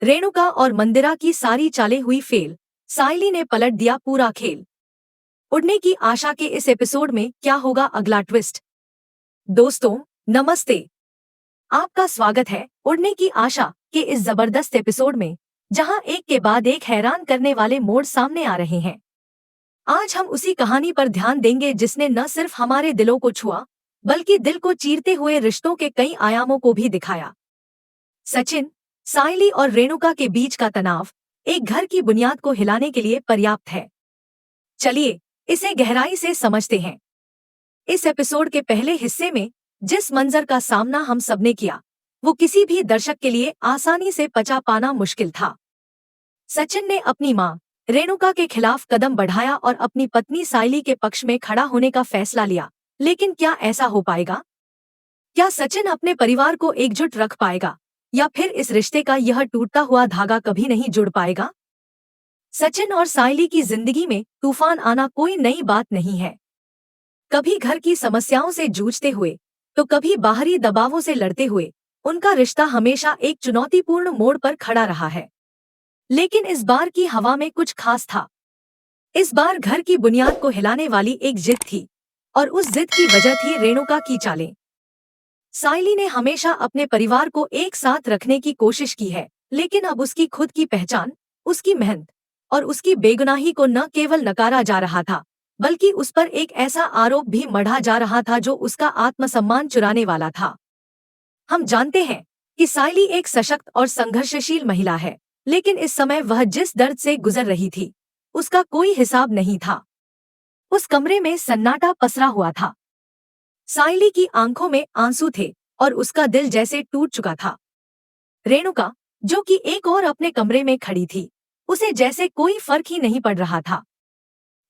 रेणुका और मंदिरा की सारी चालें हुई फेल। सायली ने पलट दिया पूरा खेल। उड़ने की आशा के इस एपिसोड में क्या होगा अगला ट्विस्ट? दोस्तों, नमस्ते। आपका स्वागत है उड़ने की आशा के इस जबरदस्त एपिसोड में, जहां एक के बाद एक हैरान करने वाले मोड़ सामने आ रहे हैं। आज हम उसी कहानी पर ध्यान देंगे जिसने न सिर्फ हमारे दिलों को छुआ, बल्कि दिल को चीरते हुए रिश्तों के कई आयामों को भी दिखाया। सचिन, सायली और रेणुका के बीच का तनाव एक घर की बुनियाद को हिलाने के लिए पर्याप्त है। चलिए इसे गहराई से समझते हैं। इस एपिसोड के पहले हिस्से में जिस मंजर का सामना हम सबने किया, वो किसी भी दर्शक के लिए आसानी से पचा पाना मुश्किल था। सचिन ने अपनी मां रेणुका के खिलाफ कदम बढ़ाया और अपनी पत्नी सायली के पक्ष में खड़ा होने का फैसला लिया। लेकिन क्या ऐसा हो पाएगा? क्या सचिन अपने परिवार को एकजुट रख पाएगा, या फिर इस रिश्ते का यह टूटता हुआ धागा कभी नहीं जुड़ पाएगा? सचिन और सायली की जिंदगी में तूफान आना कोई नई बात नहीं है। कभी घर की समस्याओं से जूझते हुए, तो कभी बाहरी दबावों से लड़ते हुए उनका रिश्ता हमेशा एक चुनौतीपूर्ण मोड़ पर खड़ा रहा है। लेकिन इस बार की हवा में कुछ खास था। इस बार घर की बुनियाद को हिलाने वाली एक जिद थी, और उस जिद की वजह थी रेणुका की चालें। सायली ने हमेशा अपने परिवार को एक साथ रखने की कोशिश की है, लेकिन अब उसकी खुद की पहचान, उसकी मेहनत और उसकी बेगुनाही को न केवल नकारा जा रहा था, बल्कि उस पर एक ऐसा आरोप भी मढ़ा जा रहा था जो उसका आत्मसम्मान चुराने वाला था। हम जानते हैं कि सायली एक सशक्त और संघर्षशील महिला है, लेकिन इस समय वह जिस दर्द से गुजर रही थी, उसका कोई हिसाब नहीं था। उस कमरे में सन्नाटा पसरा हुआ था। सायली की आंखों में आंसू थे और उसका दिल जैसे टूट चुका था। रेणुका, जो कि एक और अपने कमरे में खड़ी थी, उसे जैसे कोई फर्क ही नहीं पड़ रहा था।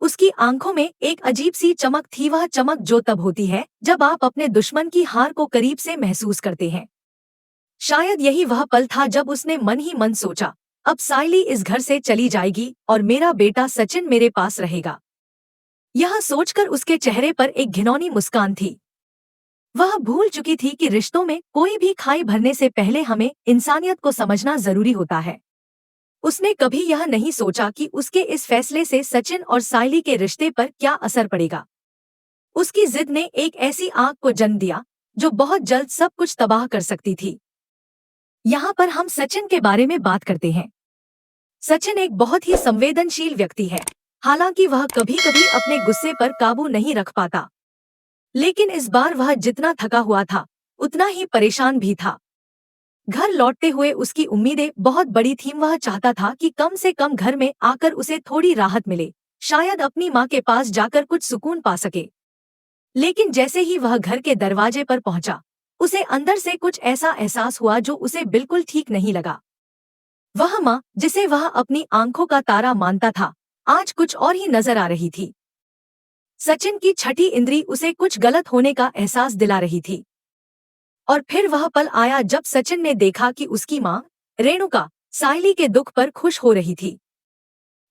उसकी आंखों में एक अजीब सी चमक थी, वह चमक जो तब होती है जब आप अपने दुश्मन की हार को करीब से महसूस करते हैं। शायद यही वह पल था जब उसने मन ही मन सोचा, अब सायली इस घर से चली जाएगी और मेरा बेटा सचिन मेरे पास रहेगा। यह सोचकर उसके चेहरे पर एक घिनौनी मुस्कान थी। वह भूल चुकी थी कि रिश्तों में कोई भी खाई भरने से पहले हमें इंसानियत को समझना जरूरी होता है। उसने कभी यह नहीं सोचा कि उसके इस फैसले से सचिन और सायली के रिश्ते पर क्या असर पड़ेगा। उसकी जिद ने एक ऐसी आग को जन्म दिया जो बहुत जल्द सब कुछ तबाह कर सकती थी। यहाँ पर हम सचिन के बारे में बात करते हैं। सचिन एक बहुत ही संवेदनशील व्यक्ति है। हालांकि वह कभी कभी अपने गुस्से पर काबू नहीं रख पाता, लेकिन इस बार वह जितना थका हुआ था, उतना ही परेशान भी था। घर लौटते हुए उसकी उम्मीदें बहुत बड़ी थीं। वह चाहता था कि कम से कम घर में आकर उसे थोड़ी राहत मिले, शायद अपनी माँ के पास जाकर कुछ सुकून पा सके। लेकिन जैसे ही वह घर के दरवाजे पर पहुंचा, उसे अंदर से कुछ ऐसा एहसास हुआ जो उसे बिल्कुल ठीक नहीं लगा। वह माँ, जिसे वह अपनी आंखों का तारा मानता था, आज कुछ और ही नजर आ रही थी। सचिन की छठी इंद्री उसे कुछ गलत होने का एहसास दिला रही थी। और फिर वह पल आया जब सचिन ने देखा कि उसकी मां रेणुका सायली के दुख पर खुश हो रही थी।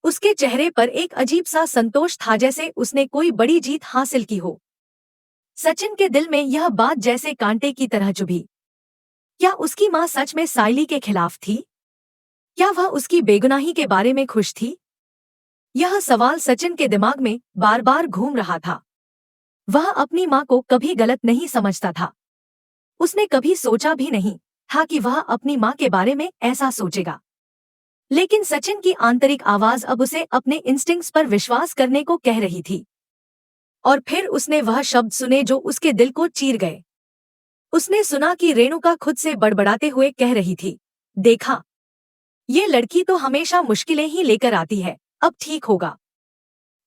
उसके चेहरे पर एक अजीब सा संतोष था, जैसे उसने कोई बड़ी जीत हासिल की हो। सचिन के दिल में यह बात जैसे कांटे की तरह चुभी। क्या उसकी मां सच में सायली के खिलाफ थी? क्या वह उसकी बेगुनाही के बारे में खुश थी? यह सवाल सचिन के दिमाग में बार बार घूम रहा था। वह अपनी मां को कभी गलत नहीं समझता था। उसने कभी सोचा भी नहीं था कि वह अपनी मां के बारे में ऐसा सोचेगा। लेकिन सचिन की आंतरिक आवाज अब उसे अपने इंस्टिंक्ट्स पर विश्वास करने को कह रही थी। और फिर उसने वह शब्द सुने जो उसके दिल को चीर गए। उसने सुना कि रेणुका खुद से बड़बड़ाते हुए कह रही थी, देखा, ये लड़की तो हमेशा मुश्किलें ही लेकर आती है, अब ठीक होगा।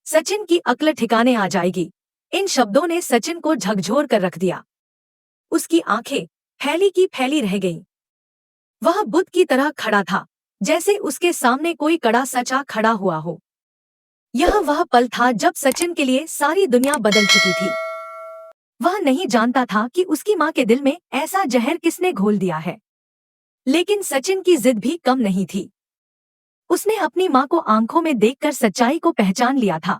सचिन की अक्ल ठिकाने आ जाएगी। इन शब्दों ने सचिन को झकझोर कर रख दिया। उसकी आंखें फैली की फैली रह गईं। वह बुद्ध की तरह खड़ा था, जैसे उसके सामने कोई कड़ा सचा खड़ा हुआ हो। यह वह पल था जब सचिन के लिए सारी दुनिया बदल चुकी थी। वह नहीं जानता था कि उसकी मां के दिल में ऐसा जहर किसने घोल दिया है। लेकिन सचिन की जिद भी कम नहीं थी। उसने अपनी मां को आंखों में देखकर सच्चाई को पहचान लिया था।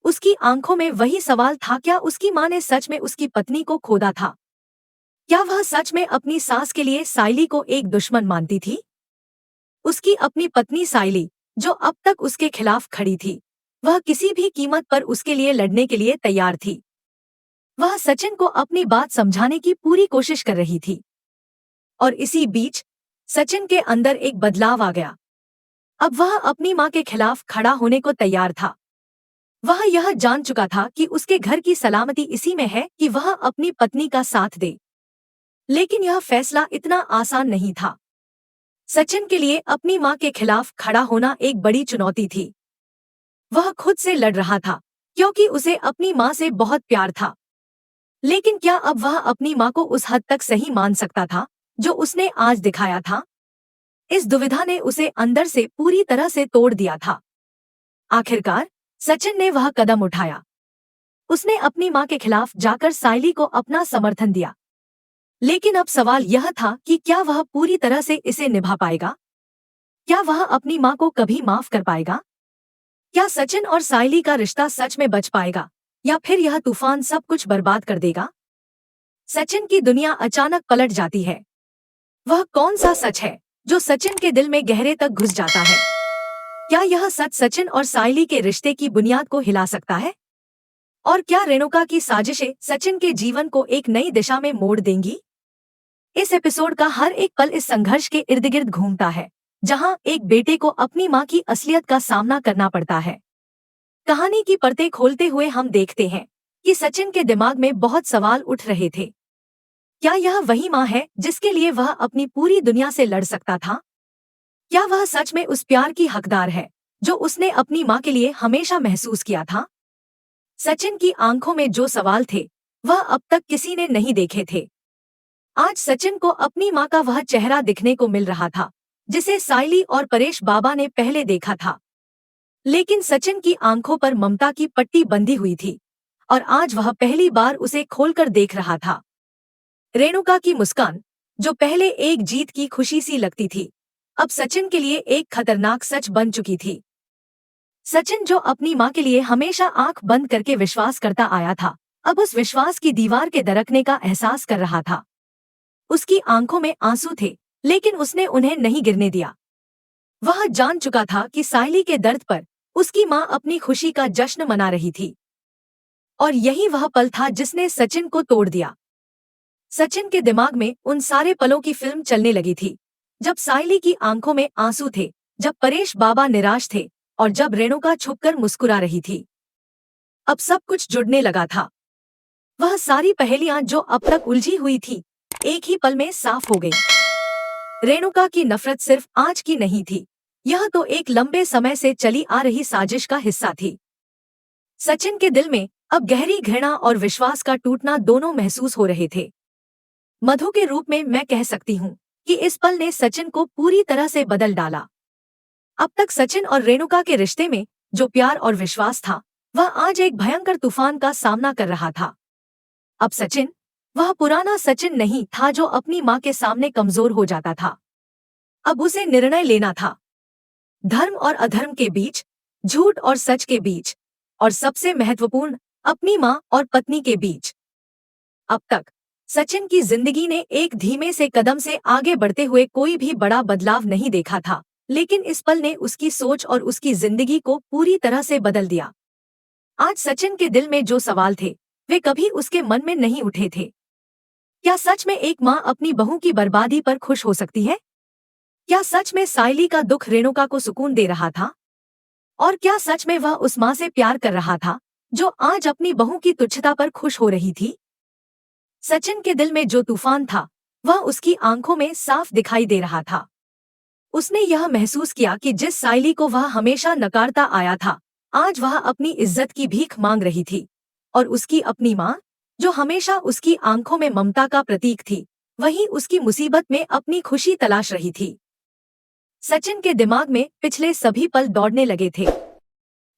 उसकी आंखों में वही सवाल था, क्या उसकी मां ने सच में उसकी पत्नी को खोदा था? क्या वह सच में अपनी सास के लिए सायली को एक दुश्मन मानती थी? उसकी अपनी पत्नी साइली, जो अब तक उसके खिलाफ खड़ी थी, वह किसी भी कीमत पर उसके लिए लड़ने के लिए तैयार थी। वह सचिन को अपनी बात समझाने की पूरी कोशिश कर रही थी। और इसी बीच सचिन के अंदर एक बदलाव आ गया। अब वह अपनी मां के खिलाफ खड़ा होने को तैयार था। वह यह जान चुका था कि उसके घर की सलामती इसी में है कि वह अपनी पत्नी का साथ दे। लेकिन यह फैसला इतना आसान नहीं था। सचिन के लिए अपनी मां के खिलाफ खड़ा होना एक बड़ी चुनौती थी। वह खुद से लड़ रहा था, क्योंकि उसे अपनी मां से बहुत प्यार था। लेकिन क्या अब वह अपनी मां को उस हद तक सही मान सकता था जो उसने आज दिखाया था? इस दुविधा ने उसे अंदर से पूरी तरह से तोड़ दिया था। आखिरकार सचिन ने वह कदम उठाया। उसने अपनी मां के खिलाफ जाकर साइली को अपना समर्थन दिया। लेकिन अब सवाल यह था कि क्या वह पूरी तरह से इसे निभा पाएगा? क्या वह अपनी मां को कभी माफ कर पाएगा? क्या सचिन और साइली का रिश्ता सच में बच पाएगा, या फिर यह तूफान सब कुछ बर्बाद कर देगा? सचिन की दुनिया अचानक पलट जाती है। वह कौन सा सच है जो सचिन के दिल में गहरे तक घुस जाता है? क्या यह सच सचिन और साइली के रिश्ते की बुनियाद को हिला सकता है? और क्या रेणुका की साजिशें सचिन के जीवन को एक नई दिशा में मोड़ देंगी? इस एपिसोड का हर एक पल इस संघर्ष के इर्द गिर्द घूमता है, जहां एक बेटे को अपनी मां की असलियत का सामना करना पड़ता है। कहानी की परतें खोलते हुए हम देखते हैं कि सचिन के दिमाग में बहुत सवाल उठ रहे थे। क्या यह वही मां है जिसके लिए वह अपनी पूरी दुनिया से लड़ सकता था? क्या वह सच में उस प्यार की हकदार है जो उसने अपनी मां के लिए हमेशा महसूस किया था? सचिन की आंखों में जो सवाल थे, वह अब तक किसी ने नहीं देखे थे। आज सचिन को अपनी मां का वह चेहरा दिखने को मिल रहा था जिसे साइली और परेश बाबा ने पहले देखा था। लेकिन सचिन की आंखों पर ममता की पट्टी बंधी हुई थी, और आज वह पहली बार उसे खोलकर देख रहा था। रेणुका की मुस्कान, जो पहले एक जीत की खुशी सी लगती थी, अब सचिन के लिए एक खतरनाक सच बन चुकी थी। सचिन, जो अपनी मां के लिए हमेशा आंख बंद करके विश्वास करता आया था, अब उस विश्वास की दीवार के दरकने का एहसास कर रहा था। उसकी आंखों में आंसू थे, लेकिन उसने उन्हें नहीं गिरने दिया। वह जान चुका था कि साइली के दर्द पर उसकी मां अपनी खुशी का जश्न मना रही थी। और यही वह पल था जिसने सचिन को तोड़ दिया। सचिन के दिमाग में उन सारे पलों की फिल्म चलने लगी थी, जब साइली की आंखों में आंसू थे, जब परेश बाबा निराश थे, और जब रेणुका छुपकर मुस्कुरा रही थी। अब सब कुछ जुड़ने लगा था। वह सारी पहेलियां जो अब तक उलझी हुई थी, एक ही पल में साफ हो गई। रेणुका की नफरत सिर्फ आज की नहीं थी, यह तो एक लंबे समय से चली आ रही साजिश का हिस्सा थी। सचिन के दिल में अब गहरी घृणा और विश्वास का टूटना दोनों महसूस हो रहे थे। मधु के रूप में मैं कह सकती हूँ कि इस पल ने सचिन को पूरी तरह से बदल डाला। अब तक सचिन और रेणुका के रिश्ते में जो प्यार और विश्वास था, वह आज एक भयंकर तूफान का सामना कर रहा था। अब सचिन वह पुराना सचिन नहीं था जो अपनी मां के सामने कमजोर हो जाता था। अब उसे निर्णय लेना था, धर्म और अधर्म के बीच, झूठ और सच के बीच, और सबसे महत्वपूर्ण, अपनी मां और पत्नी के बीच। अब तक सचिन की जिंदगी ने एक धीमे से कदम से आगे बढ़ते हुए कोई भी बड़ा बदलाव नहीं देखा था, लेकिन इस पल ने उसकी सोच और उसकी जिंदगी को पूरी तरह से बदल दिया। आज सचिन के दिल में जो सवाल थे, वे कभी उसके मन में नहीं उठे थे। क्या सच में एक मां अपनी बहू की बर्बादी पर खुश हो सकती है? क्या सच में साइली का दुख रेणुका को सुकून दे रहा था? और क्या सच में वह उस मां से प्यार कर रहा था जो आज अपनी बहू की तुच्छता पर खुश हो रही थी? सचिन के दिल में जो तूफान था, वह उसकी आंखों में साफ दिखाई दे रहा था। उसने यह महसूस किया कि जिस साइली को वह हमेशा नकारता आया था, आज वह अपनी इज्जत की भीख मांग रही थी। और उसकी अपनी मां, जो हमेशा उसकी आंखों में ममता का प्रतीक थी, वही उसकी मुसीबत में अपनी खुशी तलाश रही थी। सचिन के दिमाग में पिछले सभी पल दौड़ने लगे थे।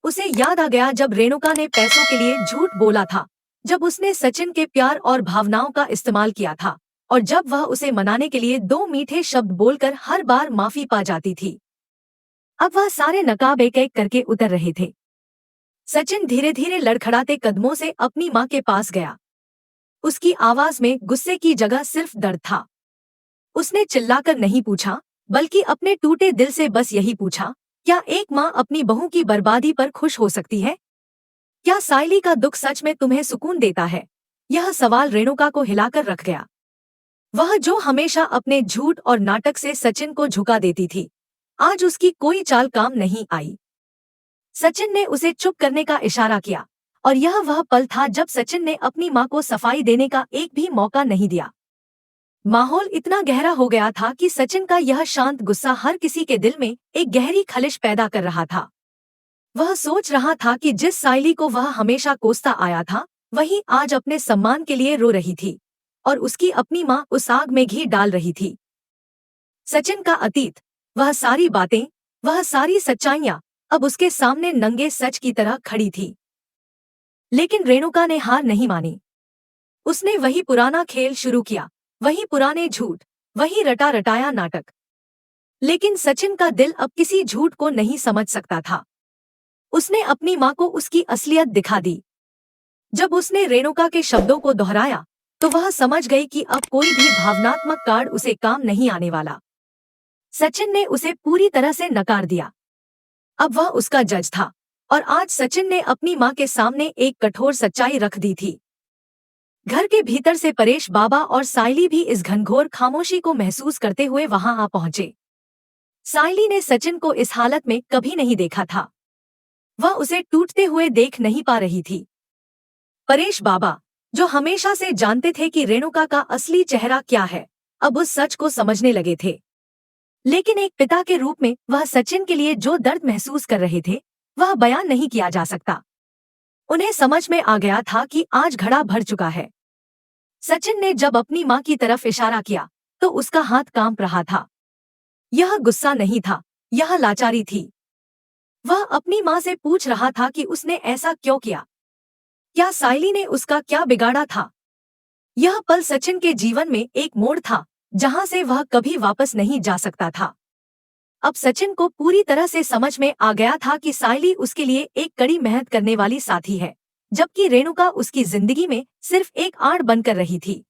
उसे याद आ गया जब रेणुका ने पैसों के लिए झूठ बोला था, जब उसने सचिन के प्यार और भावनाओं का इस्तेमाल किया था, और जब वह उसे मनाने के लिए दो मीठे शब्द बोलकर हर बार माफी पा जाती थी। अब वह सारे नकाब एक एक करके उतर रहे थे। सचिन धीरे धीरे लड़खड़ाते कदमों से अपनी मां के पास गया। उसकी आवाज में गुस्से की जगह सिर्फ दर्द था। उसने चिल्लाकर नहीं पूछा, बल्कि अपने टूटे दिल से बस यही पूछा, क्या एक माँ अपनी बहू की बर्बादी पर खुश हो सकती है? क्या सायली का दुख सच में तुम्हें सुकून देता है? यह सवाल रेणुका को हिलाकर रख गया। वह जो हमेशा अपने झूठ और नाटक से सचिन को झुका देती थी, आज उसकी कोई चाल काम नहीं आई। सचिन ने उसे चुप करने का इशारा किया, और यह वह पल था जब सचिन ने अपनी मां को सफाई देने का एक भी मौका नहीं दिया। माहौल इतना गहरा हो गया था कि सचिन का यह शांत गुस्सा हर किसी के दिल में एक गहरी खलिश पैदा कर रहा था। वह सोच रहा था कि जिस सायली को वह हमेशा कोसता आया था, वही आज अपने सम्मान के लिए रो रही थी, और उसकी अपनी मां उस आग में घी डाल रही थी। सचिन का अतीत, वह सारी बातें, वह सारी सच्चाइयां अब उसके सामने नंगे सच की तरह खड़ी थी। लेकिन रेणुका ने हार नहीं मानी। उसने वही पुराना खेल शुरू किया, वही पुराने झूठ, वही रटा रटाया नाटक। लेकिन सचिन का दिल अब किसी झूठ को नहीं समझ सकता था। उसने अपनी मां को उसकी असलियत दिखा दी। जब उसने रेणुका के शब्दों को दोहराया, तो वह समझ गई कि अब कोई भी भावनात्मक कार्ड उसे काम नहीं आने वाला। सचिन ने उसे पूरी तरह से नकार दिया। अब वह उसका जज था, और आज सचिन ने अपनी मां के सामने एक कठोर सच्चाई रख दी थी। घर के भीतर से परेश बाबा और सायली भी इस घनघोर खामोशी को महसूस करते हुए वहां आ पहुंचे। सायली ने सचिन को इस हालत में कभी नहीं देखा था। वह उसे टूटते हुए देख नहीं पा रही थी। परेश बाबा, जो हमेशा से जानते थे कि रेणुका का असली चेहरा क्या है, अब उस सच को समझने लगे थे। लेकिन एक पिता के रूप में वह सचिन के लिए जो दर्द महसूस कर रहे थे, वह बयान नहीं किया जा सकता। उन्हें समझ में आ गया था कि आज घड़ा भर चुका है। सचिन ने जब अपनी मां की तरफ इशारा किया, तो उसका हाथ कांप रहा था। यह गुस्सा नहीं था, यह लाचारी थी। वह अपनी मां से पूछ रहा था कि उसने ऐसा क्यों किया। क्या सायली ने उसका क्या बिगाड़ा था? यह पल सचिन के जीवन में एक मोड़ था, जहां से वह कभी वापस नहीं जा सकता था। अब सचिन को पूरी तरह से समझ में आ गया था कि सायली उसके लिए एक कड़ी मेहनत करने वाली साथी है, जबकि रेणुका उसकी जिंदगी में सिर्फ एक आड़ बनकर रही थी।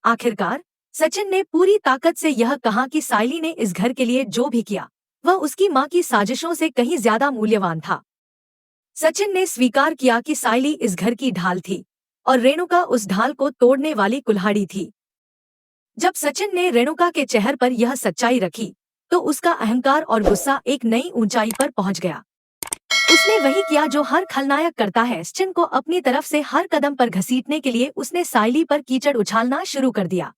आखिरकार सचिन ने पूरी ताकत से यह कहा कि सायली ने इस घर के लिए जो भी किया, वह उसकी मां की साजिशों से कहीं ज्यादा मूल्यवान था। सचिन ने स्वीकार किया कि सायली इस घर की ढाल थी, और रेणुका उस ढाल को तोड़ने वाली कुल्हाड़ी थी। जब सचिन ने रेणुका के चेहरे पर यह सच्चाई रखी, तो उसका अहंकार और गुस्सा एक नई ऊंचाई पर पहुंच गया। उसने वही किया जो हर खलनायक करता है। सचिन को अपनी तरफ से हर कदम पर घसीटने के लिए उसने सायली पर कीचड़ उछालना शुरू कर दिया।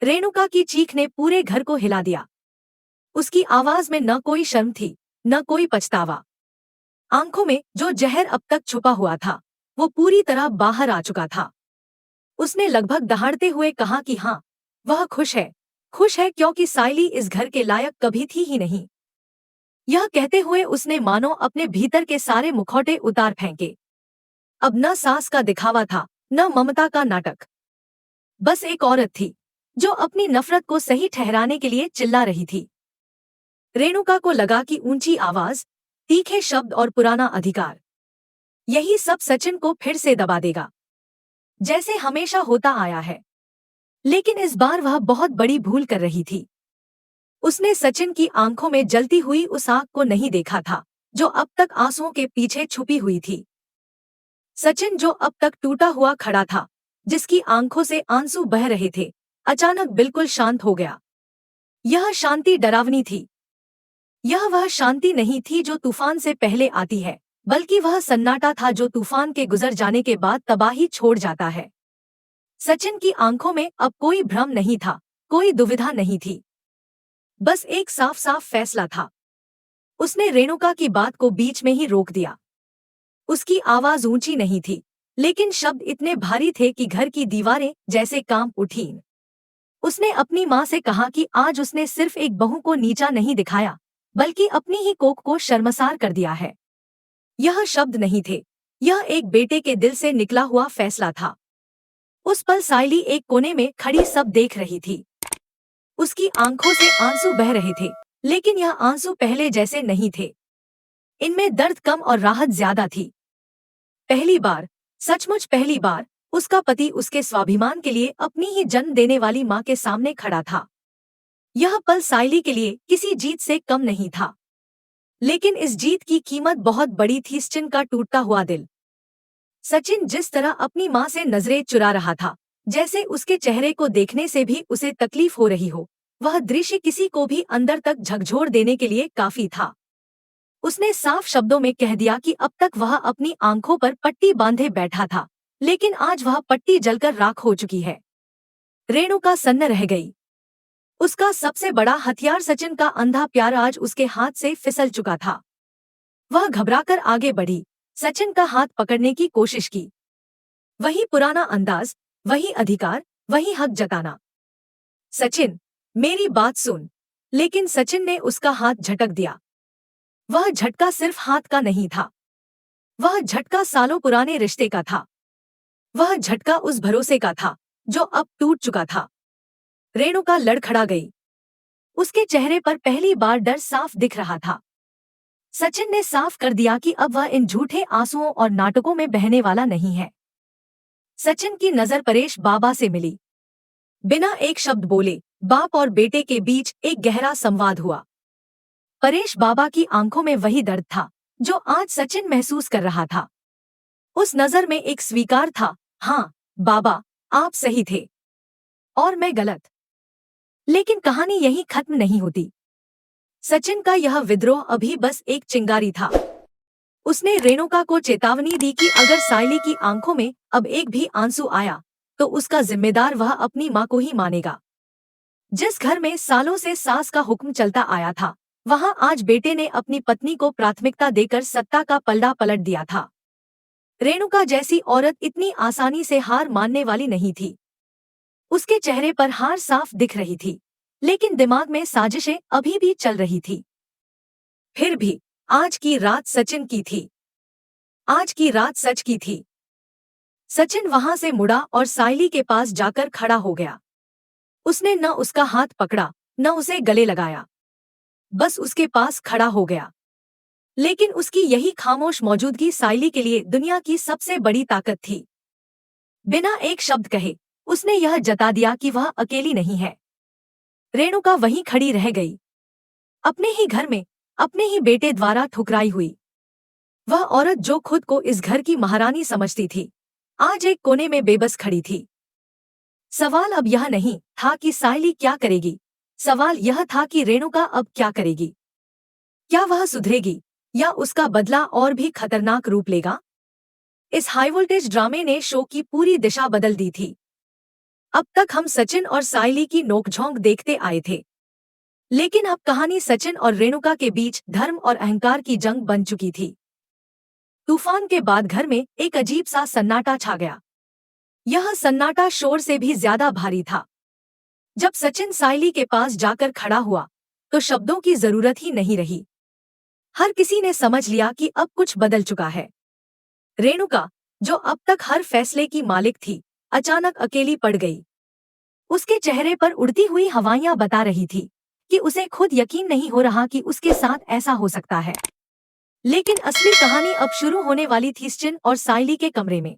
रेणुका की चीख ने पूरे घर को हिला दिया। उसकी आवाज में न कोई शर्म थी, न कोई पछतावा। आंखों में जो जहर अब तक छुपा हुआ था, वो पूरी तरह बाहर आ चुका था। उसने लगभग दहाड़ते हुए कहा कि हाँ, वह खुश है क्योंकि सायली इस घर के लायक कभी थी ही नहीं। यह कहते हुए उसने मानो अपने भीतर के सारे मुखौटे उतार फेंके। अब न सास का दिखावा था, न ममता का नाटक। बस एक औरत थी, जो अपनी नफरत को सही ठहराने के लिए चिल्ला रही थी। रेणुका को लगा कि ऊंची आवाज, तीखे शब्द और पुराना अधिकार, यही सब सचिन को फिर से दबा देगा, जैसे हमेशा होता आया है। लेकिन इस बार वह बहुत बड़ी भूल कर रही थी। उसने सचिन की आंखों में जलती हुई उस आग को नहीं देखा था, जो अब तक आंसुओं के पीछे छुपी हुई थी। सचिन, जो अब तक टूटा हुआ खड़ा था, जिसकी आंखों से आंसू बह रहे थे, अचानक बिल्कुल शांत हो गया। यह शांति डरावनी थी। यह वह शांति नहीं थी जो तूफान से पहले आती है, बल्कि वह सन्नाटा था जो तूफान के गुजर जाने के बाद तबाही छोड़ जाता है। सचिन की आंखों में अब कोई भ्रम नहीं था, कोई दुविधा नहीं थी। बस एक साफ साफ फैसला था। उसने रेणुका की बात को बीच में ही रोक दिया। उसकी आवाज ऊंची नहीं थी, लेकिन शब्द इतने भारी थे कि घर की दीवारें जैसे कांप उठीं। उसने अपनी मां से कहा कि आज उसने सिर्फ एक बहू को नीचा नहीं दिखाया, बल्कि अपनी ही कोख को शर्मसार कर दिया है। यह शब्द नहीं थे, यह एक बेटे के दिल से निकला हुआ फैसला था। उस पल सायली एक कोने में खड़ी सब देख रही थी। उसकी आंखों से आंसू बह रहे थे, लेकिन यह आंसू पहले जैसे नहीं थे। इनमें दर्द कम और राहत ज्यादा थी। पहली बार, सचमुच पहली बार, उसका पति उसके स्वाभिमान के लिए अपनी ही जन्म देने वाली मां के सामने खड़ा था। यह पल साइली के लिए किसी जीत से कम नहीं था, लेकिन इस जीत की कीमत बहुत बड़ी थी। सचिन का टूटता हुआ दिल। सचिन जिस तरह अपनी माँ से नजरें चुरा रहा था, जैसे उसके चेहरे को देखने से भी उसे तकलीफ हो रही हो, वह दृश्य किसी को भी अंदर तक झकझोर देने के लिए काफी था। उसने साफ शब्दों में कह दिया कि अब तक वह अपनी आंखों पर पट्टी बांधे बैठा था, लेकिन आज वह पट्टी जलकर राख हो चुकी है। रेणुका सन्न रह गई। उसका सबसे बड़ा हथियार सचिन का अंधा प्यार आज उसके हाथ से फिसल चुका था। वह घबराकर आगे बढ़ी, सचिन का हाथ पकड़ने की कोशिश की। वही पुराना अंदाज, वही अधिकार, वही हक जताना। सचिन, मेरी बात सुन। लेकिन सचिन ने उसका हाथ झटक दिया। वह झटका सिर्फ हाथ का नहीं था, वह झटका सालों पुराने रिश्ते का था। वह झटका उस भरोसे का था जो अब टूट चुका था। रेणुका लड़खड़ा गई। उसके चेहरे पर पहली बार डर साफ दिख रहा था। सचिन ने साफ कर दिया कि अब वह इन झूठे आंसुओं और नाटकों में बहने वाला नहीं है। सचिन की नजर परेश बाबा से मिली। बिना एक शब्द बोले बाप और बेटे के बीच एक गहरा संवाद हुआ। परेश बाबा की आंखों में वही दर्द था जो आज सचिन महसूस कर रहा था। उस नजर में एक स्वीकार था, हाँ बाबा, आप सही थे और मैं गलत। लेकिन कहानी यहीं खत्म नहीं होती। सचिन का यह विद्रोह अभी बस एक चिंगारी था। उसने रेणुका को चेतावनी दी कि अगर साइली की आंखों में अब एक भी आंसू आया तो उसका जिम्मेदार वह अपनी माँ को ही मानेगा। जिस घर में सालों से सास का हुक्म चलता आया था, वहां आज बेटे ने अपनी पत्नी को प्राथमिकता देकर सत्ता का पलड़ा पलट दिया था। रेणुका जैसी औरत इतनी आसानी से हार मानने वाली नहीं थी। उसके चेहरे पर हार साफ दिख रही थी, लेकिन दिमाग में साजिशें अभी भी चल रही थी। फिर भी आज की रात सचिन की थी। आज की रात सच की थी। सचिन वहां से मुड़ा और साइली के पास जाकर खड़ा हो गया। उसने न उसका हाथ पकड़ा, न उसे गले लगाया, बस उसके पास खड़ा हो गया। लेकिन उसकी यही खामोश मौजूदगी साइली के लिए दुनिया की सबसे बड़ी ताकत थी। बिना एक शब्द कहे उसने यह जता दिया कि वह अकेली नहीं है। रेणुका वहीं खड़ी रह गई, अपने ही घर में, अपने ही बेटे द्वारा ठुकराई हुई। वह औरत जो खुद को इस घर की महारानी समझती थी, आज एक कोने में बेबस खड़ी थी। सवाल अब यह नहीं था कि साइली क्या करेगी, सवाल यह था कि रेणुका अब क्या करेगी। क्या वह सुधरेगी या उसका बदला और भी खतरनाक रूप लेगा? इस हाईवोल्टेज ड्रामे ने शो की पूरी दिशा बदल दी थी। अब तक हम सचिन और साइली की नोकझोंक देखते आए थे, लेकिन अब कहानी सचिन और रेणुका के बीच धर्म और अहंकार की जंग बन चुकी थी। तूफान के बाद घर में एक अजीब सा सन्नाटा छा गया। यह सन्नाटा शोर से भी ज्यादा भारी था। जब सचिन साइली के पास जाकर खड़ा हुआ तो शब्दों की जरूरत ही नहीं रही। हर किसी ने समझ लिया कि अब कुछ बदल चुका है। रेणुका, जो अब तक हर फैसले की मालिक थी, अचानक अकेली पड़ गई। उसके चेहरे पर उड़ती हुई हवाइयां बता रही थी कि उसे खुद यकीन नहीं हो रहा कि उसके साथ ऐसा हो सकता है। लेकिन असली कहानी अब शुरू होने वाली थी सचिन और साइली के कमरे में।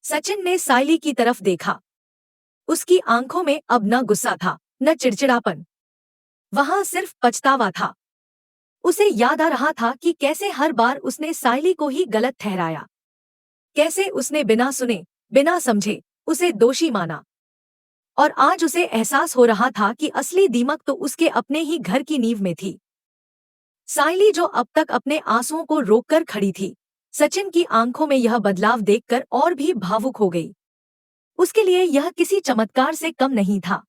सचिन ने साइली की तरफ देखा। उसकी आंखों में अब न गुस्सा था, न चिड़चिड़ापन। वहां सिर्फ पछतावा था। उसे याद आ रहा था कि कैसे हर बार उसने साइली को ही गलत ठहराया, कैसे उसने बिना सुने, बिना समझे उसे दोषी माना। और आज उसे एहसास हो रहा था कि असली दीमक तो उसके अपने ही घर की नींव में थी। साइली, जो अब तक अपने आंसुओं को रोककर खड़ी थी, सचिन की आंखों में यह बदलाव देखकर और भी भावुक हो गई। उसके लिए यह किसी चमत्कार से कम नहीं था।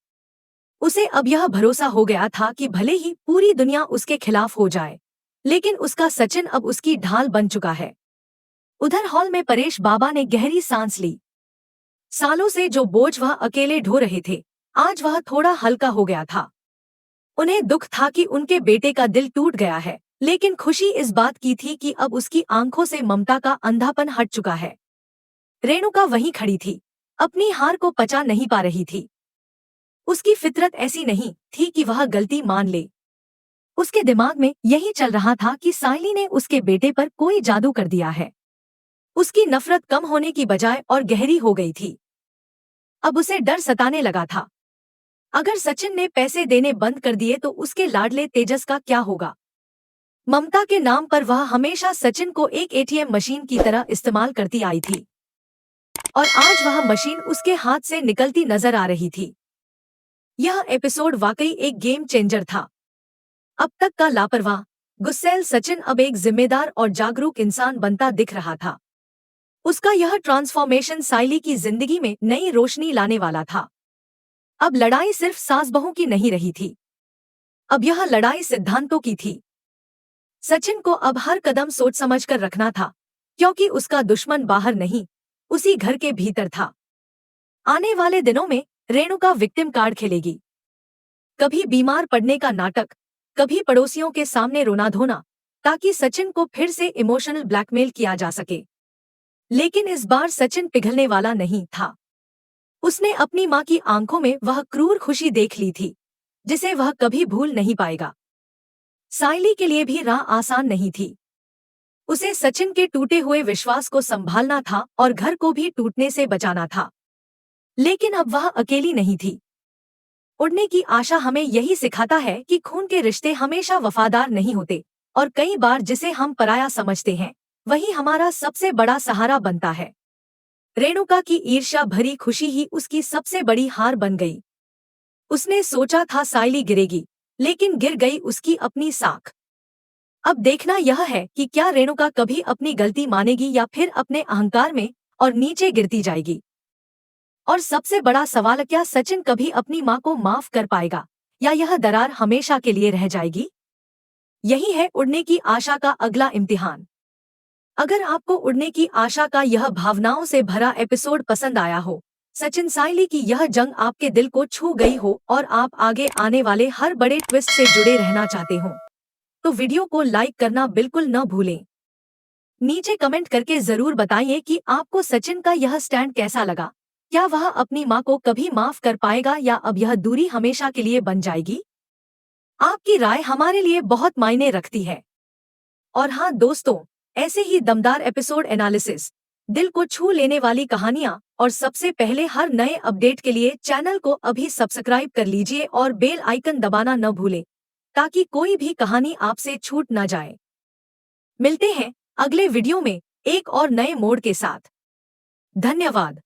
उसे अब यह भरोसा हो गया था कि भले ही पूरी दुनिया उसके खिलाफ हो जाए, लेकिन उसका सचिन अब उसकी ढाल बन चुका है। उधर हॉल में परेश बाबा ने गहरी सांस ली। सालों से जो बोझ वह अकेले ढो रहे थे, आज वह थोड़ा हल्का हो गया था। उन्हें दुख था कि उनके बेटे का दिल टूट गया है, लेकिन खुशी इस बात की थी कि अब उसकी आंखों से ममता का अंधापन हट चुका है। रेणुका वहीं खड़ी थी, अपनी हार को पचा नहीं पा रही थी। उसकी फितरत ऐसी नहीं थी कि वह गलती मान ले। उसके दिमाग में यही चल रहा था कि साइली ने उसके बेटे पर कोई जादू कर दिया है। उसकी नफरत कम होने की बजाय और गहरी हो गई थी। अब उसे डर सताने लगा था। अगर सचिन ने पैसे देने बंद कर दिए तो उसके लाडले तेजस का क्या होगा? ममता के नाम पर वह हमेशा सचिन को एक एटीएम मशीन की तरह इस्तेमाल करती आई थी और आज वह मशीन उसके हाथ से निकलती नजर आ रही थी। यह एपिसोड वाकई एक गेम चेंजर था। अब तक का लापरवाह, गुस्सैल सचिन अब एक जिम्मेदार और जागरूक इंसान बनता दिख रहा था। उसका यह ट्रांसफॉर्मेशन साइली की जिंदगी में नई रोशनी लाने वाला था। अब लड़ाई सिर्फ सास बहू की नहीं रही थी, अब यह लड़ाई सिद्धांतों की थी। सचिन को अब हर कदम सोच समझ कर रखना था, क्योंकि उसका दुश्मन बाहर नहीं, उसी घर के भीतर था। आने वाले दिनों में रेणुका विक्टिम कार्ड खेलेगी। कभी बीमार पड़ने का नाटक, कभी पड़ोसियों के सामने रोना धोना, ताकि सचिन को फिर से इमोशनल ब्लैकमेल किया जा सके। लेकिन इस बार सचिन पिघलने वाला नहीं था। उसने अपनी मां की आंखों में वह क्रूर खुशी देख ली थी, जिसे वह कभी भूल नहीं पाएगा। साइली के लिए भी राह आसान नहीं थी। उसे सचिन के टूटे हुए विश्वास को संभालना था और घर को भी टूटने से बचाना था। लेकिन अब वह अकेली नहीं थी। उड़ने की आशा हमें यही सिखाता है कि खून के रिश्ते हमेशा वफादार नहीं होते और कई बार जिसे हम पराया समझते हैं वही हमारा सबसे बड़ा सहारा बनता है। रेणुका की ईर्ष्या भरी खुशी ही उसकी सबसे बड़ी हार बन गई। उसने सोचा था साइली गिरेगी, लेकिन गिर गई उसकी अपनी साख। अब देखना यह है कि क्या रेणुका कभी अपनी गलती मानेगी या फिर अपने अहंकार में और नीचे गिरती जाएगी। और सबसे बड़ा सवाल, क्या सचिन कभी अपनी मां को माफ कर पाएगा या यह दरार हमेशा के लिए रह जाएगी? यही है उड़ने की आशा का अगला इम्तिहान। अगर आपको उड़ने की आशा का यह भावनाओं से भरा एपिसोड पसंद आया हो, सचिन साइली की यह जंग आपके दिल को छू गई हो और आप आगे आने वाले हर बड़े ट्विस्ट से जुड़े रहना चाहते हो, तो वीडियो को लाइक करना बिल्कुल न भूलें। नीचे कमेंट करके जरूर बताइए कि आपको सचिन का यह स्टैंड कैसा लगा। क्या वह अपनी मां को कभी माफ कर पाएगा या अब यह दूरी हमेशा के लिए बन जाएगी? आपकी राय हमारे लिए बहुत मायने रखती है। और हाँ दोस्तों, ऐसे ही दमदार एपिसोड एनालिसिस, दिल को छू लेने वाली कहानियां और सबसे पहले हर नए अपडेट के लिए चैनल को अभी सब्सक्राइब कर लीजिए और बेल आइकन दबाना न भूलें, ताकि कोई भी कहानी आपसे छूट न जाए। मिलते हैं अगले वीडियो में एक और नए मोड़ के साथ। धन्यवाद।